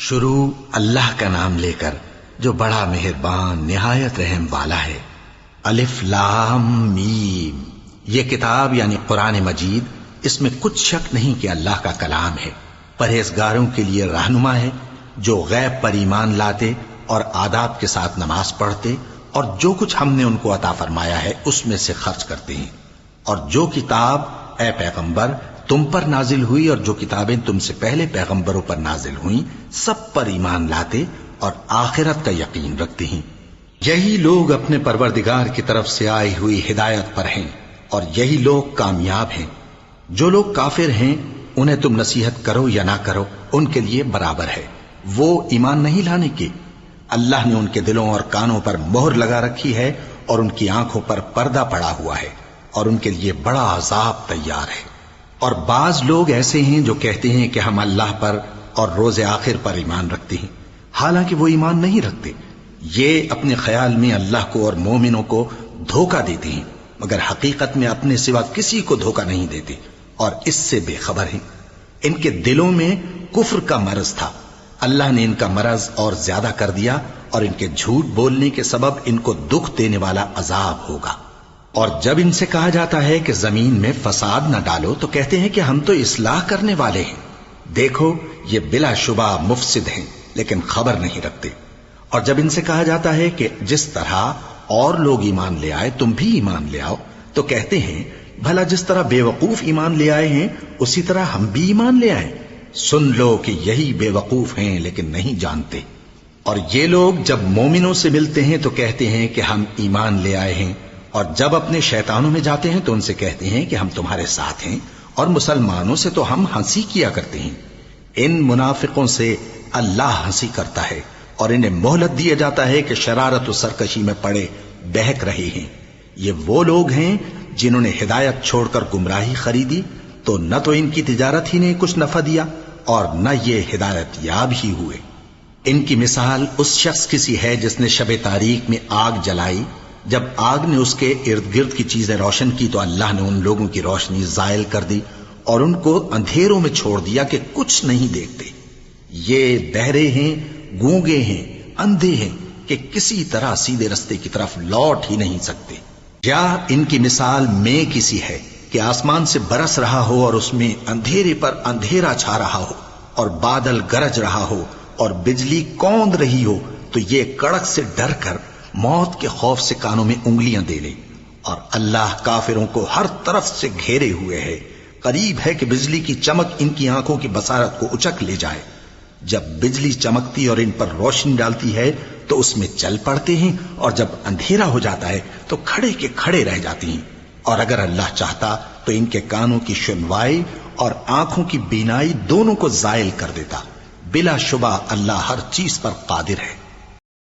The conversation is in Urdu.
شروع اللہ کا نام لے کر جو بڑا مہربان نہایت رحم والا ہے۔ الف لام میم، یہ کتاب یعنی قرآن مجید، اس میں کچھ شک نہیں کہ اللہ کا کلام ہے، پرہیزگاروں کے لیے رہنما ہے جو غیب پر ایمان لاتے اور آداب کے ساتھ نماز پڑھتے اور جو کچھ ہم نے ان کو عطا فرمایا ہے اس میں سے خرچ کرتے ہیں، اور جو کتاب اے پیغمبر تم پر نازل ہوئی اور جو کتابیں تم سے پہلے پیغمبروں پر نازل ہوئیں سب پر ایمان لاتے اور آخرت کا یقین رکھتے ہیں۔ یہی لوگ اپنے پروردگار کی طرف سے آئی ہوئی ہدایت پر ہیں اور یہی لوگ کامیاب ہیں۔ جو لوگ کافر ہیں انہیں تم نصیحت کرو یا نہ کرو ان کے لیے برابر ہے، وہ ایمان نہیں لانے کے۔ اللہ نے ان کے دلوں اور کانوں پر مہر لگا رکھی ہے اور ان کی آنکھوں پر پردہ پڑا ہوا ہے اور ان کے لیے بڑا عذاب تیار ہے۔ اور بعض لوگ ایسے ہیں جو کہتے ہیں کہ ہم اللہ پر اور روز آخر پر ایمان رکھتے ہیں، حالانکہ وہ ایمان نہیں رکھتے۔ یہ اپنے خیال میں اللہ کو اور مومنوں کو دھوکہ دیتے ہیں، مگر حقیقت میں اپنے سوا کسی کو دھوکہ نہیں دیتے اور اس سے بے خبر ہیں۔ ان کے دلوں میں کفر کا مرض تھا، اللہ نے ان کا مرض اور زیادہ کر دیا اور ان کے جھوٹ بولنے کے سبب ان کو دکھ دینے والا عذاب ہوگا۔ اور جب ان سے کہا جاتا ہے کہ زمین میں فساد نہ ڈالو تو کہتے ہیں کہ ہم تو اصلاح کرنے والے ہیں۔ دیکھو یہ بلا شبہ مفسد ہیں لیکن خبر نہیں رکھتے۔ اور جب ان سے کہا جاتا ہے کہ جس طرح اور لوگ ایمان لے آئے تم بھی ایمان لے آؤ تو کہتے ہیں بھلا جس طرح بے وقوف ایمان لے آئے ہیں اسی طرح ہم بھی ایمان لے آئیں۔ سن لو کہ یہی بے وقوف ہیں لیکن نہیں جانتے۔ اور یہ لوگ جب مومنوں سے ملتے ہیں تو کہتے ہیں کہ ہم ایمان لے آئے ہیں، اور جب اپنے شیطانوں میں جاتے ہیں تو ان سے کہتے ہیں کہ ہم تمہارے ساتھ ہیں، اور مسلمانوں سے تو ہم ہنسی کیا کرتے ہیں۔ ان منافقوں سے اللہ ہنسی کرتا ہے اور انہیں مہلت دیا جاتا ہے کہ شرارت و سرکشی میں پڑے بہک رہے ہیں۔ یہ وہ لوگ ہیں جنہوں نے ہدایت چھوڑ کر گمراہی خریدی تو نہ تو ان کی تجارت ہی نے کچھ نفع دیا اور نہ یہ ہدایت یاب ہی ہوئے۔ ان کی مثال اس شخص کی سی ہے جس نے شب تاریک میں آگ جلائی، جب آگ نے اس کے ارد گرد کی چیزیں روشن کی تو اللہ نے ان لوگوں کی روشنی زائل کر دی اور ان کو اندھیروں میں چھوڑ دیا کہ کچھ نہیں دیکھتے۔ یہ بہرے ہیں، گونگے ہیں، اندھے ہیں کہ کسی طرح سیدھے رستے کی طرف لوٹ ہی نہیں سکتے۔ یا ان کی مثال میں کسی ہے کہ آسمان سے برس رہا ہو اور اس میں اندھیرے پر اندھیرا چھا رہا ہو اور بادل گرج رہا ہو اور بجلی کوند رہی ہو تو یہ کڑک سے ڈر کر موت کے خوف سے کانوں میں انگلیاں دے لے۔ اور اللہ کافروں کو ہر طرف سے گھیرے ہوئے ہے، قریب ہے کہ بجلی کی چمک ان کی آنکھوں کی بصارت کو اچک لے جائے۔ جب بجلی چمکتی اور ان پر روشنی ڈالتی ہے تو اس میں چل پڑتے ہیں، اور جب اندھیرا ہو جاتا ہے تو کھڑے کے کھڑے رہ جاتے ہیں۔ اور اگر اللہ چاہتا تو ان کے کانوں کی سنوائی اور آنکھوں کی بینائی دونوں کو زائل کر دیتا۔ بلا شبہ اللہ ہر چیز پر قادر ہے۔